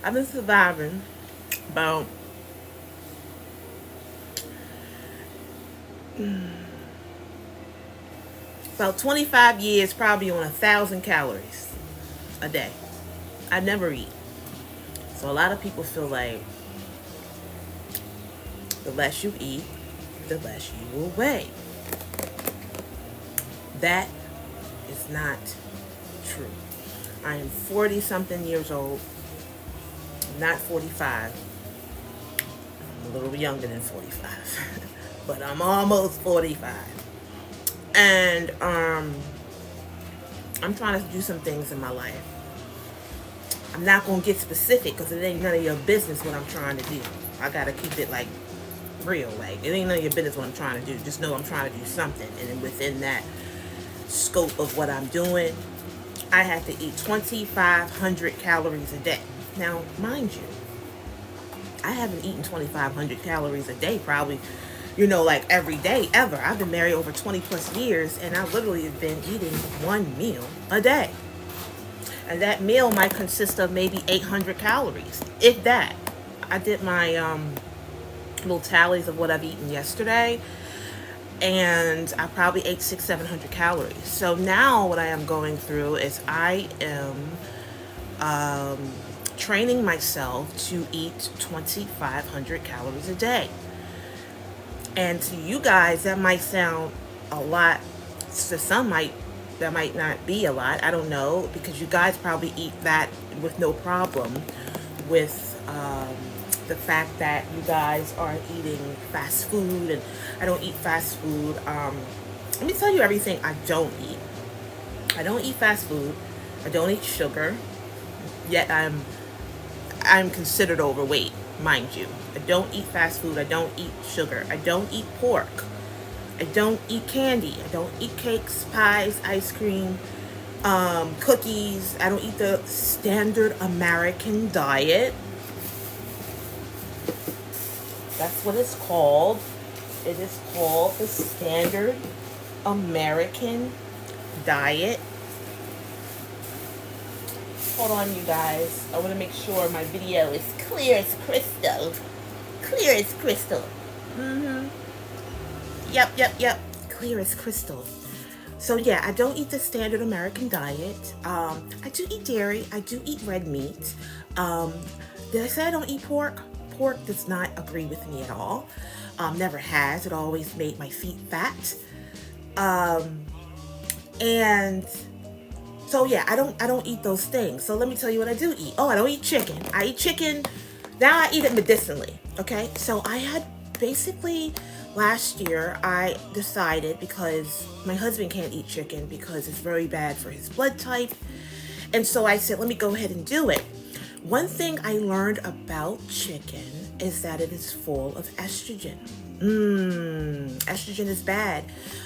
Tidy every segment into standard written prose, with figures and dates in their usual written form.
I've been surviving about 25 years, probably on 1,000 calories a day. I never eat. So a lot of people feel like the less you eat, the less you will weigh. That is not true. I am 40 something years old, not 45. I'm a little younger than 45, but I'm almost 45. And I'm trying to do some things in my life. I'm not going to get specific because it ain't none of your business what I'm trying to do. I got to keep it like real. Like, it ain't none of your business what I'm trying to do. Just know I'm trying to do something. And then within that scope of what I'm doing, I have to eat 2,500 calories a day. Now, mind you, I haven't eaten 2,500 calories a day probably, like every day ever. I've been married over 20 plus years, and I literally have been eating one meal a day. And that meal might consist of maybe 800 calories, if that. I did my little tallies of what I've eaten yesterday, and I probably ate 600-700 calories. So now what I am going through is I am training myself to eat 2,500 calories a day. And to you guys, that might sound a lot. To some, that might not be a lot. I don't know, because you guys probably eat that with no problem, with the fact that you guys are eating fast food, and I don't eat fast food. Let me tell you everything I don't eat. I don't eat fast food. I don't eat sugar. Yet I'm considered overweight, mind you. I don't eat fast food. I don't eat sugar. I don't eat pork. I don't eat candy. I don't eat cakes, pies, ice cream, cookies. I don't eat the standard American diet. That's what it's called. It is called the standard American diet. Hold on, you guys. I want to make sure my video is clear as crystal. Clear as crystal. Mm-hmm. Yep. Clear as crystal. So yeah, I don't eat the standard American diet. I do eat dairy. I do eat red meat. Did I say I don't eat pork? Pork does not agree with me at all. Never has. It always made my feet fat. And so yeah, I don't eat those things. So let me tell you what I do eat. Oh, I don't eat chicken. I eat chicken. Now I eat it medicinally. Okay. So I had basically last year I decided, because my husband can't eat chicken because it's very bad for his blood type. And so I said, let me go ahead and do it. One thing I learned about chicken is that it is full of estrogen. Estrogen is bad.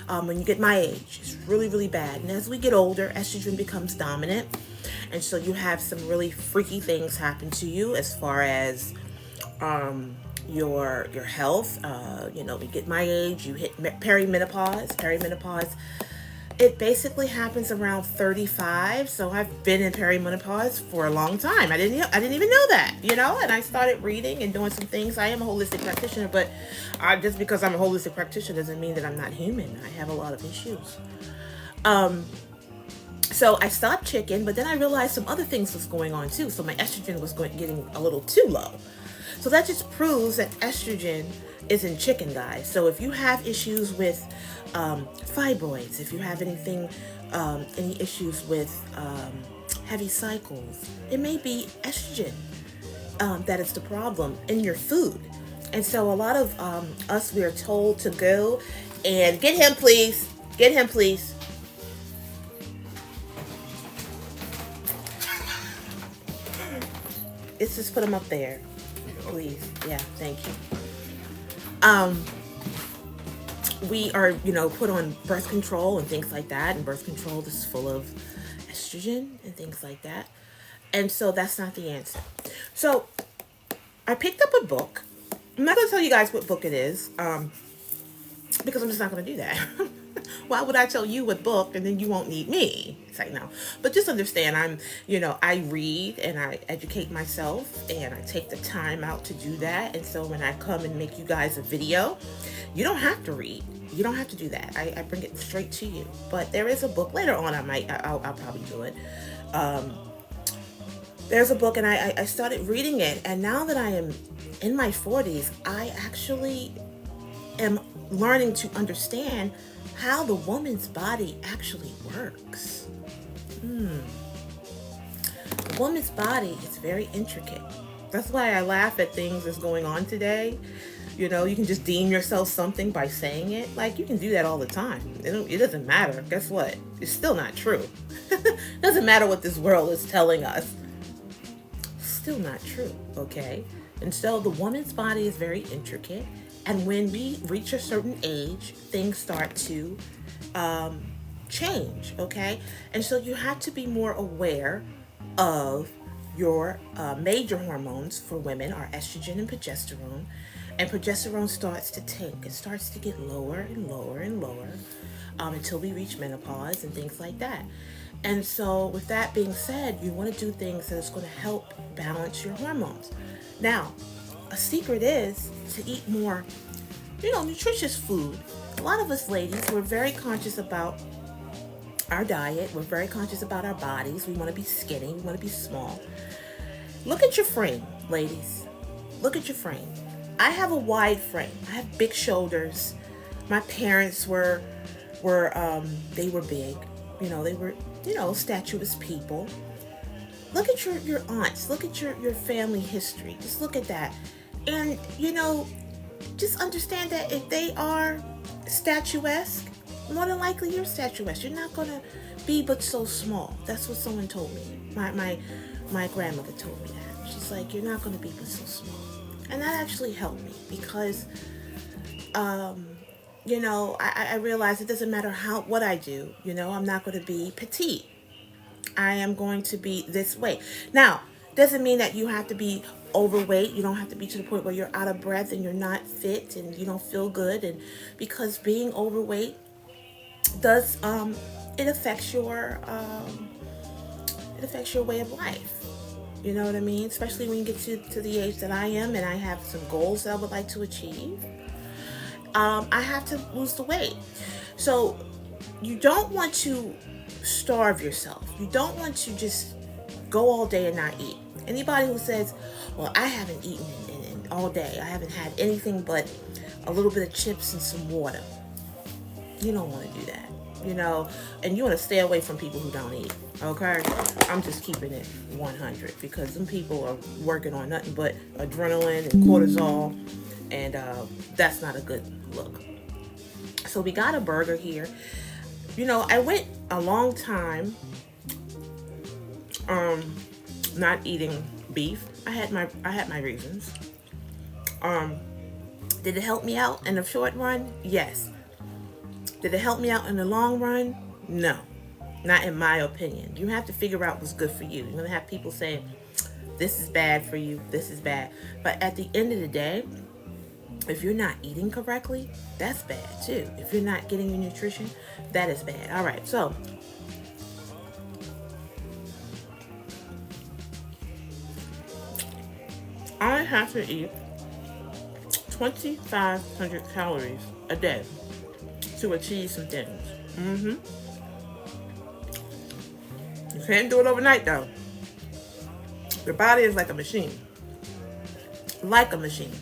When you get my age, it's really, really bad. And as we get older, estrogen becomes dominant. And so you have some really freaky things happen to you as far as your health. When you get my age, you hit perimenopause. It basically happens around 35. So I've been in perimenopause for a long time. I didn't even know that, and I started reading and doing some things. I am a holistic practitioner, but just because I'm a holistic practitioner doesn't mean that I'm not human. I have a lot of issues. So I stopped chicken, but then I realized some other things was going on too. So my estrogen was getting a little too low. So that just proves that estrogen is in chicken, guys. So if you have issues with fibroids, if you have any issues with heavy cycles, it may be estrogen that is the problem in your food. And so a lot of us, we are told to go and get him, please. Let's just put him up there, please. Yeah, thank you. We are, put on birth control and things like that. And birth control is full of estrogen and things like that. And so that's not the answer. So I picked up a book. I'm not going to tell you guys what book it is, because I'm just not going to do that. Why would I tell you what book and then you won't need me? It's like, no. But just understand, I read and I educate myself and I take the time out to do that. And so when I come and make you guys a video, you don't have to read. You don't have to do that. I bring it straight to you. But there is a book later on. I'll probably do it. There's a book, and I started reading it, and now that I am in my 40s, I actually am learning to understand how the woman's body actually works. The woman's body is very intricate. That's why I laugh at things that's going on today. You can just deem yourself something by saying it. Like, you can do that all the time. It doesn't matter. Guess what? It's still not true. It doesn't matter what this world is telling us. Still not true, okay? And so the woman's body is very intricate, and when we reach a certain age, things start to change, okay? And so you have to be more aware of your major hormones for women are estrogen and progesterone. And progesterone starts to tank. It starts to get lower and lower and lower until we reach menopause and things like that. And so with that being said, you want to do things that's going to help balance your hormones. Now, a secret is to eat more, nutritious food. A lot of us ladies, we're very conscious about our diet. We're very conscious about our bodies. We want to be skinny. We want to be small. Look at your frame, ladies. Look at your frame. I have a wide frame. I have big shoulders. My parents they were big. They were, statuous people. Look at your aunts. Look at your family history. Just look at that. And, just understand that if they are statuesque, more than likely you're statuesque. You're not going to be but so small. That's what someone told me. My grandmother told me that. She's like, you're not going to be but so small. And that actually helped me because, I realized it doesn't matter what I do. I'm not going to be petite. I am going to be this way. Now, doesn't mean that you have to be overweight. You don't have to be to the point where you're out of breath and you're not fit and you don't feel good. And because being overweight does, it affects your way of life. You know what I mean? Especially when you get to the age that I am and I have some goals that I would like to achieve. I have to lose the weight. So you don't want to starve yourself. You don't want to just go all day and not eat. Anybody who says, well, I haven't eaten in all day. I haven't had anything but a little bit of chips and some water. You don't want to do that. And you want to stay away from people who don't eat, okay? I'm just keeping it 100 because some people are working on nothing but adrenaline and cortisol, and that's not a good look. So we got a burger here. I went a long time not eating beef. I had my reasons. Did it help me out in the short run? Yes. Did it help me out in the long run? No, not in my opinion. You have to figure out what's good for you. You're going to have people saying, this is bad for you, this is bad. But at the end of the day, if you're not eating correctly, that's bad too. If you're not getting your nutrition, that is bad. All right, so I have to eat 2,500 calories a day to achieve some things. You can't do it overnight though. Your body is like a machine. Like a machine.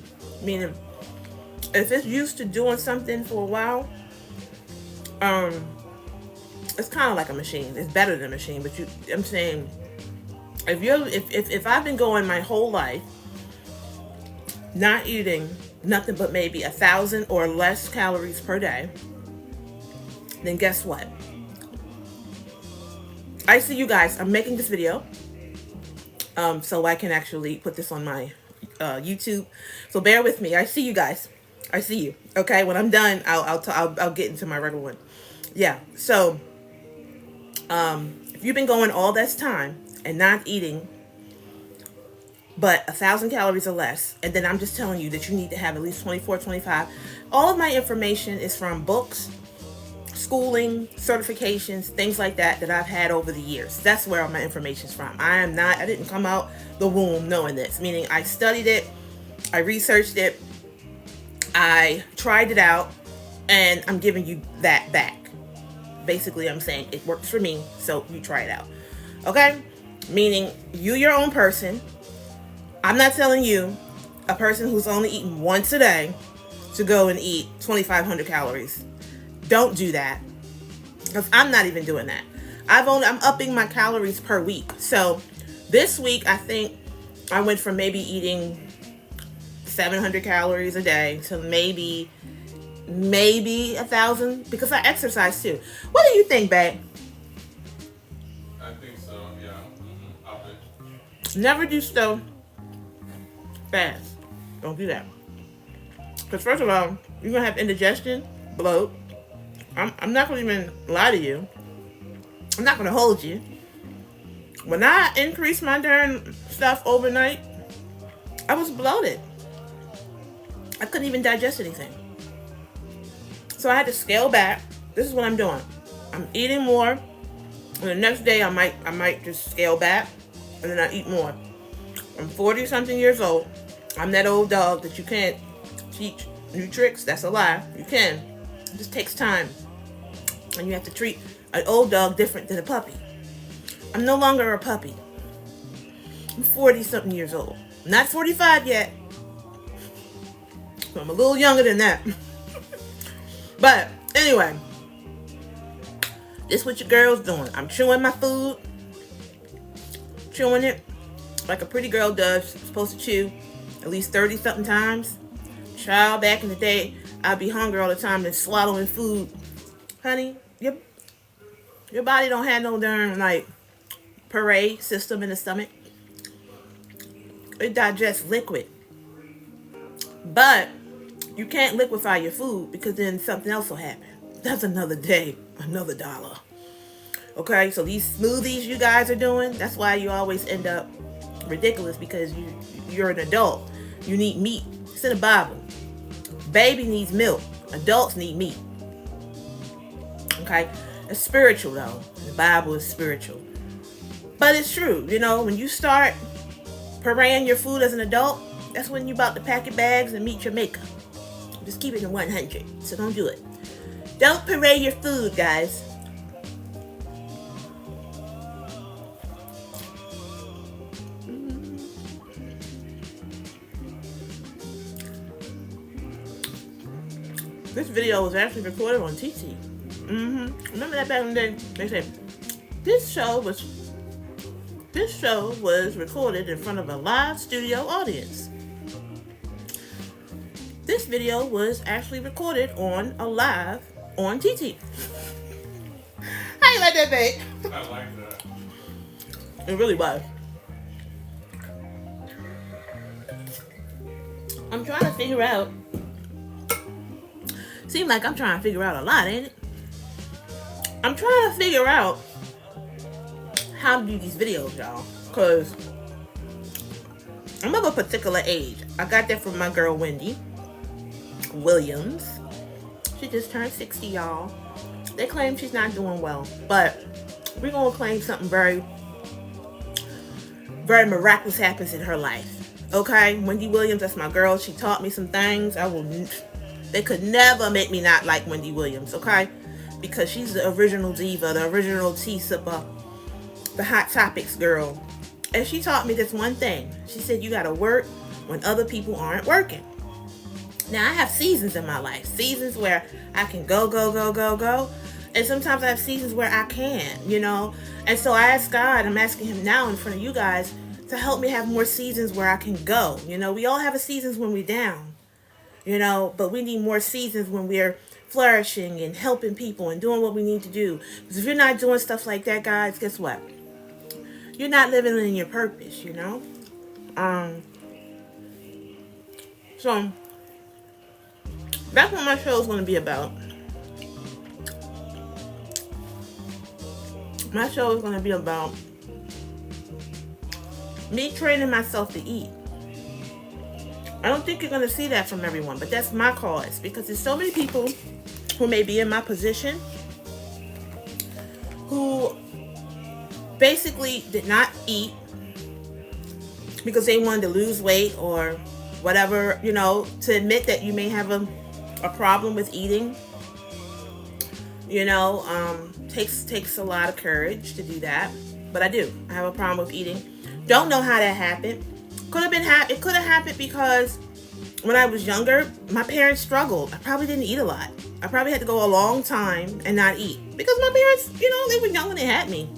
Meaning, if it's used to doing something for a while, it's kind of like a machine. It's better than a machine, but I'm saying, if I've been going my whole life not eating nothing but maybe 1,000 or less calories per day, then guess what? I see you guys. I'm making this video so I can actually put this on my YouTube. So bear with me. I see you guys. I see you. Okay. When I'm done, I'll get into my regular one. Yeah. So if you've been going all this time and not eating but 1,000 calories or less, and then I'm just telling you that you need to have at least 24, 25. All of my information is from books, schooling, certifications, things like that I've had over the years. That's where all my information's from. I didn't come out the womb knowing this, meaning I studied it, I researched it, I tried it out, and I'm giving you that back. Basically, I'm saying it works for me, so you try it out. Okay? Meaning, you're your own person. I'm not telling you, a person who's only eating once a day, to go and eat 2,500 calories. Don't do that. Because I'm not even doing that. I'm upping my calories per week. So, this week, I think I went from maybe eating 700 calories a day to maybe 1,000, because I exercise too. What do you think, babe? I think so, yeah. Up it. Never do stuff fast. Don't do that. Because first of all, you're going to have indigestion, bloat. I'm not going to even lie to you. I'm not going to hold you. When I increased my darn stuff overnight, I was bloated. I couldn't even digest anything. So I had to scale back. This is what I'm doing. I'm eating more. And the next day I might just scale back. And then I eat more. I'm 40 something years old. I'm that old dog that you can't teach new tricks. That's a lie. You can. It just takes time. And you have to treat an old dog different than a puppy. I'm no longer a puppy. I'm 40 something years old. I'm not 45 yet. So I'm a little younger than that. But anyway, this is what your girl's doing. I'm chewing my food. Chewing it like a pretty girl does. She's supposed to chew at least 30 something times. Child, back in the day, I'd be hungry all the time and swallowing food. Honey, your body don't have no darn like parade system in the stomach. It digests liquid. But you can't liquefy your food because then something else will happen. That's another day, another dollar. Okay, so these smoothies you guys are doing, that's why you always end up ridiculous, because you're an adult. You need meat. It's in the Bible. Baby needs milk. Adults need meat. Okay? It's spiritual though. The Bible is spiritual. But it's true. You know, when you start pureeing your food as an adult, that's when you're about to pack your bags and meet your maker. Just keep it in 100. So don't do it. Don't puree your food, guys. This video was actually recorded on TT. Remember that back in the day? They said this show was recorded in front of a live studio audience. This video was actually recorded on TT. How you like that, babe? I like that. It really was. I'm trying to figure out. Seems like I'm trying to figure out a lot, ain't it? I'm trying to figure out how to do these videos, y'all. Because I'm of a particular age. I got that from my girl, Wendy Williams. She just turned 60, y'all. They claim she's not doing well. But we're going to claim something very, very miraculous happens in her life. Okay? Wendy Williams, that's my girl. She taught me some things. They could never make me not like Wendy Williams, okay? Because she's the original diva, the original tea sipper, the Hot Topics girl. And she taught me this one thing. She said, you gotta work when other people aren't working. Now, I have seasons in my life. Seasons where I can go. And sometimes I have seasons where I can't, you know? And so I ask God, I'm asking him now in front of you guys, to help me have more seasons where I can go. You know, we all have a seasons when we're down. You know, but we need more seasons when we're flourishing and helping people and doing what we need to do. Because if you're not doing stuff like that, guys, guess what? You're not living in your purpose, you know? So, that's what my show is going to be about. My show is going to be about me training myself to eat. I don't think you're going to see that from everyone, but that's my cause, because there's so many people who may be in my position who basically did not eat because they wanted to lose weight or whatever, to admit that you may have a problem with eating, takes a lot of courage to do that. But I do. I have a problem with eating. Don't know how that happened. It could have happened because when I was younger, my parents struggled. I probably didn't eat a lot. I probably had to go a long time and not eat because my parents, they were young when they had me.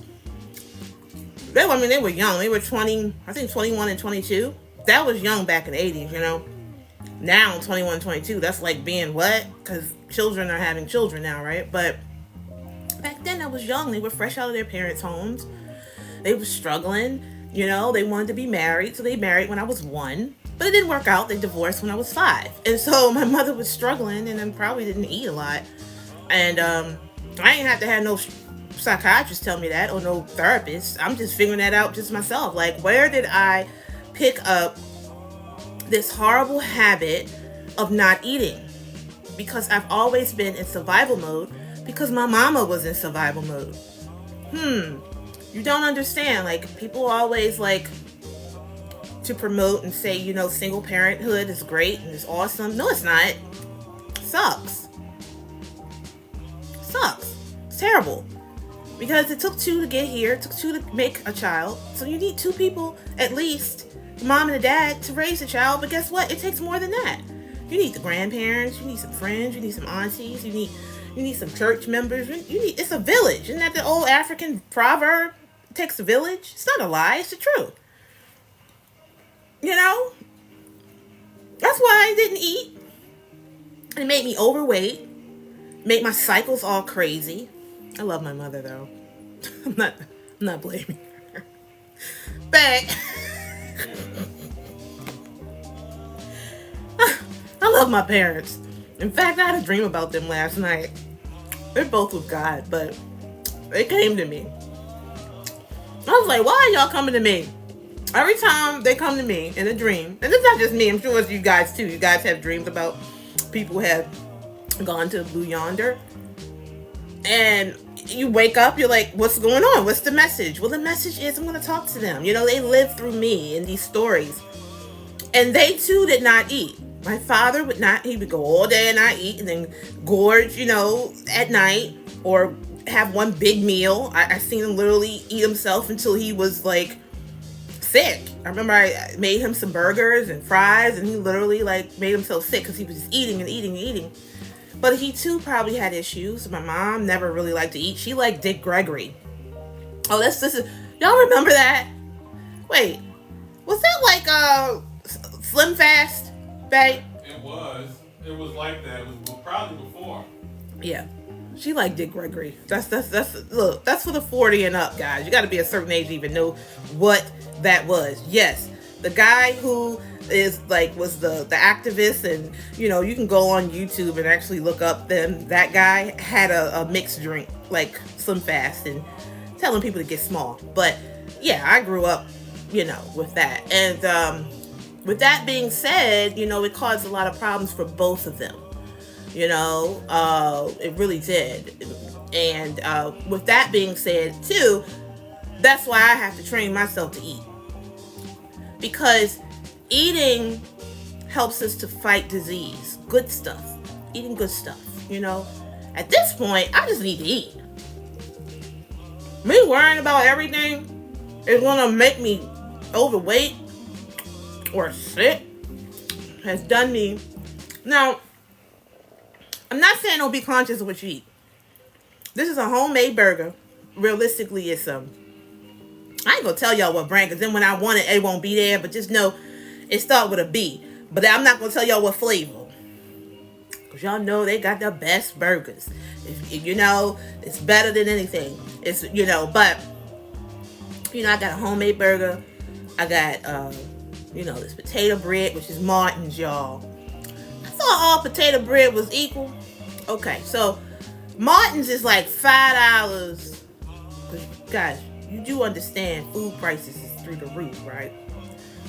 They were young. They were 20, I think 21 and 22. That was young back in the 80s, Now, 21, 22, that's like being what? Because children are having children now, right? But back then I was young. They were fresh out of their parents' homes. They were struggling. They wanted to be married. So they married when I was 1. But it didn't work out. They divorced when I was 5. And so my mother was struggling and then probably didn't eat a lot. And I ain't have to have no psychiatrist tell me that or no therapist. I'm just figuring that out just myself. Like, where did I pick up this horrible habit of not eating? Because I've always been in survival mode because my mama was in survival mode. You don't understand. Like, people always like to promote and say, single parenthood is great and it's awesome. No, it's not. It sucks. It's terrible. Because it took 2 to get here. It took 2 to make a child. So you need 2 people, at least, the mom and the dad, to raise a child. But guess what? It takes more than that. You need the grandparents. You need some friends. You need some aunties. You need some church members. It's a village. Isn't that the old African proverb? It takes a village. It's not a lie. It's the truth. That's why I didn't eat. It made me overweight. Made my cycles all crazy. I love my mother though. I'm not blaming her. But I love my parents. In fact, I had a dream about them last night. They're both with God, but they came to me. I was like, why are y'all coming to me? Every time they come to me in a dream, and it's not just me, I'm sure it's you guys too. You guys have dreams about people who have gone to Blue Yonder. And you wake up, you're like, what's going on? What's the message? Well, the message is I'm going to talk to them. They live through me in these stories. And they too did not eat. My father would not, he would go all day and not eat and then gorge, at night or have one big meal. I seen him literally eat himself until he was like sick. I remember I made him some burgers and fries and he literally like made himself sick because he was just eating and eating and eating. But he too probably had issues. My mom never really liked to eat. She liked Dick Gregory. Oh, this is, y'all remember that? Wait, was that like Slim Fast, babe? It was like that. It was probably before. Yeah, she liked Dick Gregory. That's look. That's for the 40 and up guys. You got to be a certain age to even know what that was. Yes, the guy who was the activist, and you can go on YouTube and actually look up them. That guy had a mixed drink like Slim Fast and telling people to get small. But yeah, I grew up with that. And with that being said, it caused a lot of problems for both of them. It really did. And with that being said too, that's why I have to train myself to eat, because eating helps us to fight disease. Good stuff. Eating good stuff. At this point, I just need to eat. Me worrying about everything is gonna make me overweight or sick has done me. Now, I'm not saying don't be conscious of what you eat. This is a homemade burger. Realistically, it's I ain't gonna tell y'all what brand, because then when I want it, it won't be there. But just know it starts with a B. But I'm not gonna tell y'all what flavor, because y'all know they got the best burgers. If it's better than anything. It's but I got a homemade burger. I got this potato bread, which is Martin's, y'all. I thought all potato bread was equal. Okay, so Martin's is like $5. Guys, you do understand food prices is through the roof, right?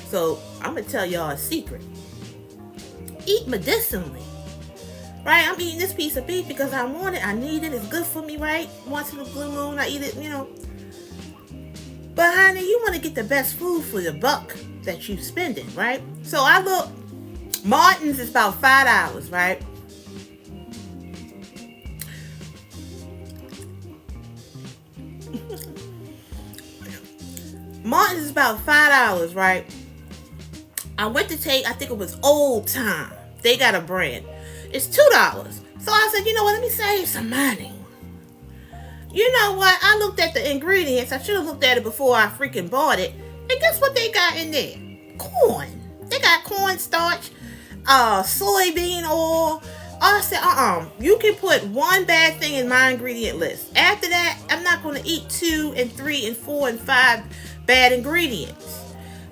So I'm gonna tell y'all a secret. Eat medicinally, right? I'm eating this piece of beef because I want it. I need it. It's good for me, right? Once in a blue moon, I eat it, But honey, you want to get the best food for the buck that you spending, right? So I look, Martin's is about $5, right? Martin's is about $5, right? I went to take, I think it was Old Time. They got a brand. It's $2. So I said, you know what? Let me save some money. You know what? I looked at the ingredients. I should have looked at it before I freaking bought it. And guess what they got in there? Corn. They got cornstarch, soybean oil. I said, you can put one bad thing in my ingredient list. After that, I'm not going to eat 2 and 3 and 4 and 5 bad ingredients.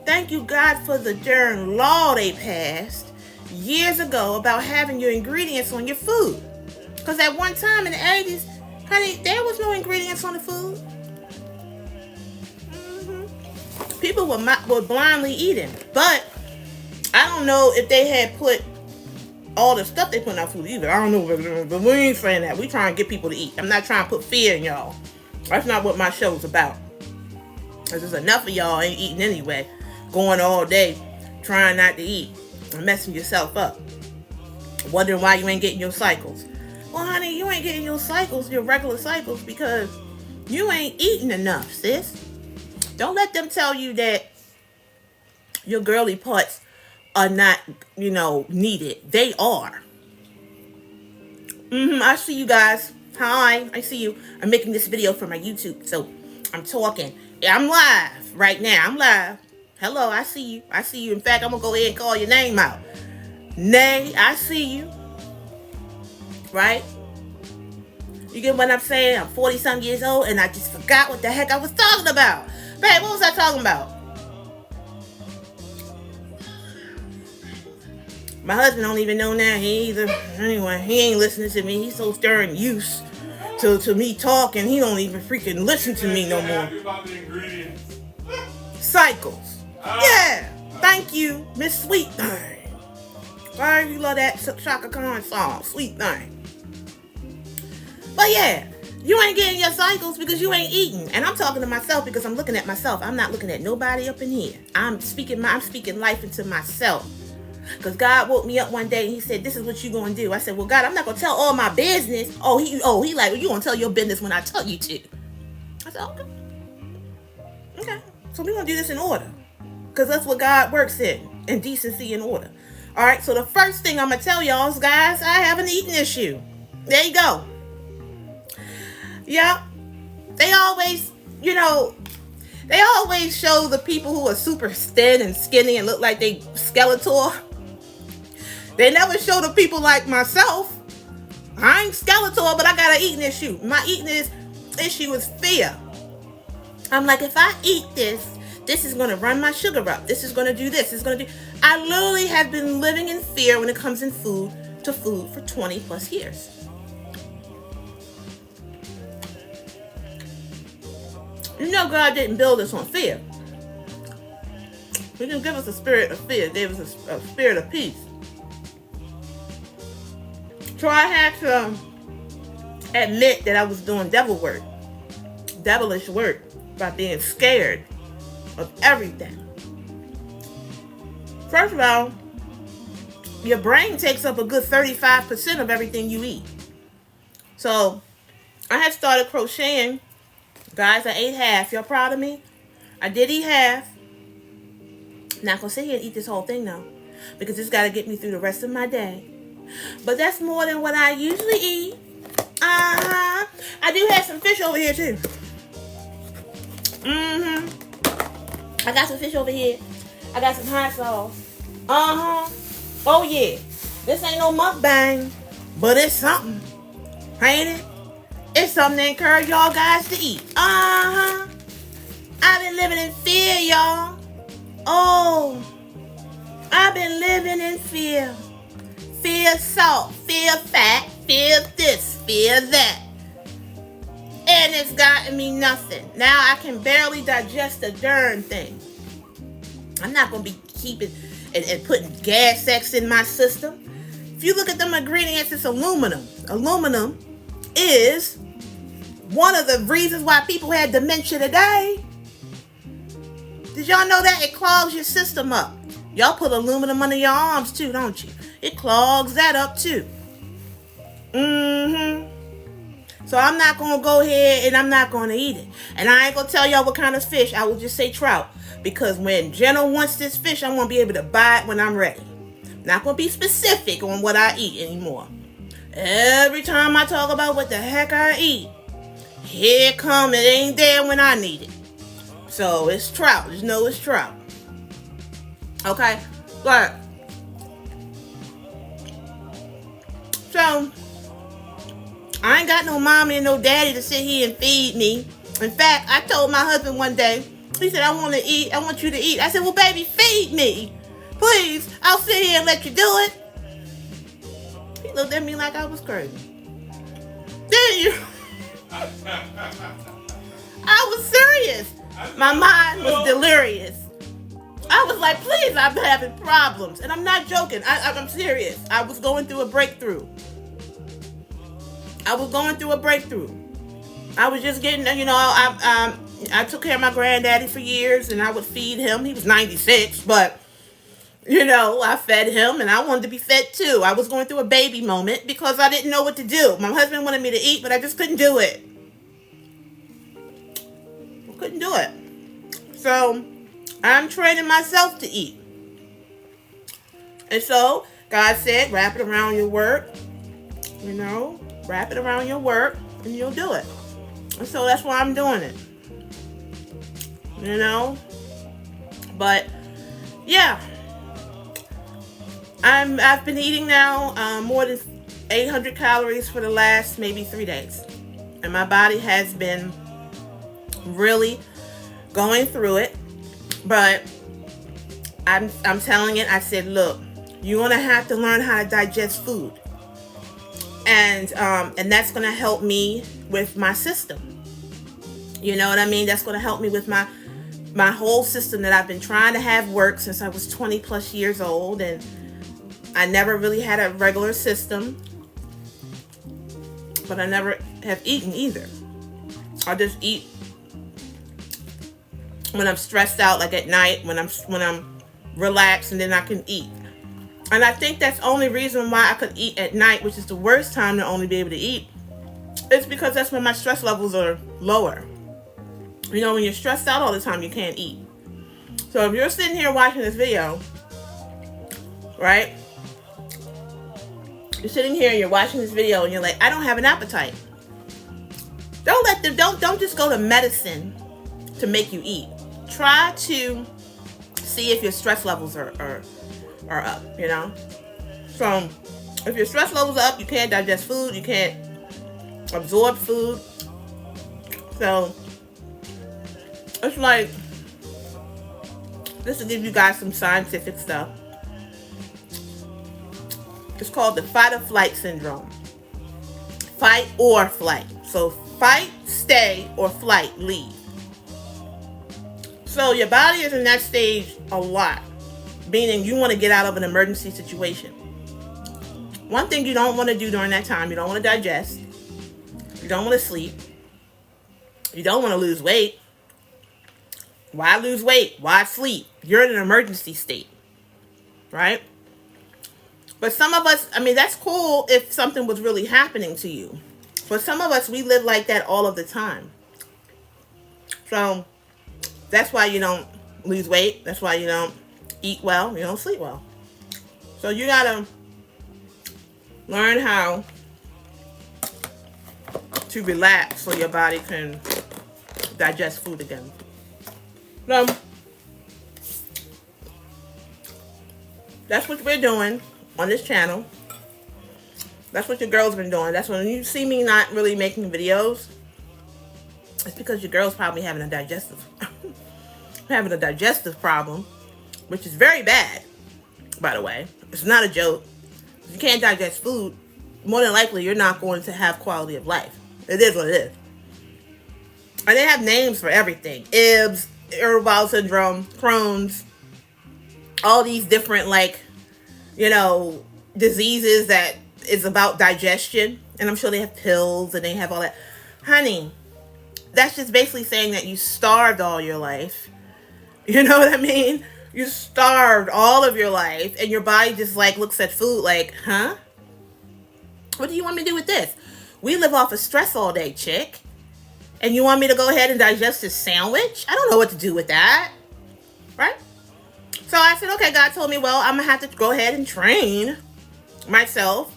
Thank you, God, for the darn law they passed years ago about having your ingredients on your food. Because at one time in the 80s, honey, there was no ingredients on the food. People were blindly eating. But I don't know if they had put all the stuff they put in our food either. I don't know, but we ain't saying that. We trying to get people to eat. I'm not trying to put fear in y'all. That's not what my show's about. Because there's enough of y'all ain't eating anyway. Going all day, trying not to eat, and messing yourself up. Wondering why you ain't getting your cycles. Well, honey, you ain't getting your cycles, your regular cycles, because you ain't eating enough, sis. Don't let them tell you that your girly parts are not, needed. They are. I see you guys. Hi, I see you. I'm making this video for my YouTube, so I'm talking. I'm live right now. I'm live. Hello, I see you. I see you. In fact, I'm going to go ahead and call your name out. Nay, I see you. Right? You get what I'm saying? I'm 40-some years old, and I just forgot what the heck I was talking about. Babe, what was I talking about? My husband don't even know now. Anyway, he ain't listening to me. He's so stern used to me talking. He don't even freaking listen to me no more. Cycles. Yeah. Thank you, Miss Sweet Thing. Why you love that Shaka Khan song, Sweet Thing? But yeah, you ain't getting your cycles because you ain't eating. And I'm talking to myself because I'm looking at myself. I'm not looking at nobody up in here. I'm speaking life into myself. Because God woke me up one day and he said, this is what you going to do. I said, well, God, I'm not going to tell all my business. He like, well, you going to tell your business when I tell you to. I said, okay. Okay. So we're going to do this in order. Because that's what God works in decency and order. All right. So the first thing I'm going to tell y'all is, guys, I have an eating issue. There you go. Yeah. They always show the people who are super thin and skinny and look like they Skeletor. They never show the people like myself. I ain't Skeletor, but I got an eating issue. My eating issue is fear. I'm like, if I eat this is going to run my sugar up. This is going to do this. It's going to do. I literally have been living in fear when it comes in food for 20 plus years. God didn't build us on fear. He didn't give us a spirit of fear. He gave us a spirit of peace. So I had to admit that I was doing devilish work by being scared of everything. First of all, your brain takes up a good 35% of everything you eat. So I had started crocheting. Guys, I ate half. Y'all proud of me? I did eat half. Not gonna sit here and eat this whole thing though, because it's gotta get me through the rest of my day. But that's more than what I usually eat. I do have some fish over here too. I got some fish over here. I got some hot sauce. Oh yeah. This ain't no mukbang, but it's something. Ain't it? It's something to encourage y'all guys to eat. I've been living in fear, y'all. Oh, I've been living in fear. Fear salt, fear fat, fear this, fear that. And it's gotten me nothing. Now I can barely digest a darn thing. I'm not going to be keeping and putting gas X in my system. If you look at them ingredients, it's aluminum. Aluminum is one of the reasons why people had dementia today. Did y'all know that? It clogs your system up. Y'all put aluminum under your arms too, don't you? It clogs that up too. So I'm not going to go ahead and I'm not going to eat it. And I ain't going to tell y'all what kind of fish. I will just say trout. Because when Jenna wants this fish, I'm going to be able to buy it when I'm ready. Not going to be specific on what I eat anymore. Every time I talk about what the heck I eat, here it come, it ain't there when I need it. So it's trout. Just know it's trout. Okay? But, so, I ain't got no mommy and no daddy to sit here and feed me. In fact, I told my husband one day, he said, I want you to eat. I said, well, baby, feed me. Please, I'll sit here and let you do it. He looked at me like I was crazy. Didn't you? I was serious. My mind was delirious. I was like, please, I'm having problems. And I'm not joking. I'm serious. I was going through a breakthrough. I was just getting, I took care of my granddaddy for years, and I would feed him. He was 96, but, I fed him, and I wanted to be fed too. I was going through a baby moment because I didn't know what to do. My husband wanted me to eat, but I just couldn't do it. So, I'm training myself to eat. And so, God said, wrap it around your work, wrap it around your work, and you'll do it. And so that's why I'm doing it. But yeah, I've been eating now more than 800 calories for the last maybe 3 days, and my body has been really going through it. But I'm telling it. I said, look, you're gonna have to learn how to digest food, and that's gonna help me with my system. You know what I mean? That's gonna help me with my whole system that I've been trying to have work since I was 20 plus years old, and I never really had a regular system, but I never have eaten either. I just eat when I'm stressed out, like at night, when I'm relaxed, and then I can eat. And I think that's the only reason why I could eat at night, which is the worst time to only be able to eat. It's because that's when my stress levels are lower. When you're stressed out all the time, you can't eat. So if you're sitting here watching this video, right? You're sitting here and you're watching this video and you're like, I don't have an appetite. Don't just go to medicine to make you eat. Try to see if your stress levels are up, So if your stress levels are up, you can't digest food, you can't absorb food. So it's like, this will give you guys some scientific stuff. It's called the fight or flight syndrome. Fight or flight. So fight, stay, or flight, leave. So your body is in that stage a lot, meaning you want to get out of an emergency situation. One thing you don't want to do during that time, you don't want to digest, you don't want to sleep, you don't want to lose weight. Why lose weight? Why sleep? You're in an emergency state, right? But some of us, that's cool if something was really happening to you. For some of us, we live like that all of the time. So that's why you don't lose weight. That's why you don't eat well. You don't sleep well. So you gotta learn how to relax so your body can digest food again. So that's what we're doing on this channel. That's what your girl's been doing. That's when you see me not really making videos. It's because your girl's probably having a digestive problem, which is very bad, by the way. It's not a joke. If you can't digest food, more than likely you're not going to have quality of life. It is what it is. And they have names for everything. IBS, irritable bowel syndrome, Crohn's, all these different diseases that is about digestion, and I'm sure they have pills and they have all that. Honey, that's just basically saying that you starved all your life. You know what I mean? You starved all of your life, and your body just like looks at food like, huh? What do you want me to do with this? We live off of stress all day, chick. And you want me to go ahead and digest this sandwich? I don't know what to do with that. Right? So I said, okay, God told me, well, I'm going to have to go ahead and train myself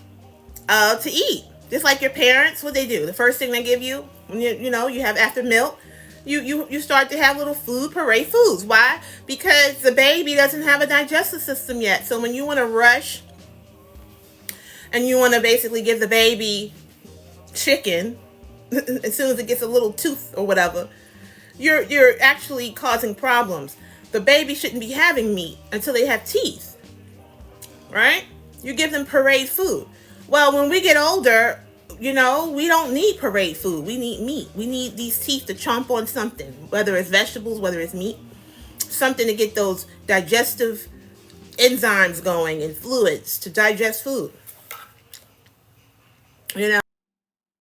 to eat. Just like your parents, what they do. The first thing they give you, when you have after milk, you start to have little food, parade foods. Why? Because the baby doesn't have a digestive system yet. So when you want to rush and you want to basically give the baby chicken as soon as it gets a little tooth or whatever, you're actually causing problems. The baby shouldn't be having meat until they have teeth, right? You give them parade food. Well, when we get older, we don't need parade food. We need meat. We need these teeth to chomp on something, whether it's vegetables, whether it's meat, something to get those digestive enzymes going and fluids to digest food.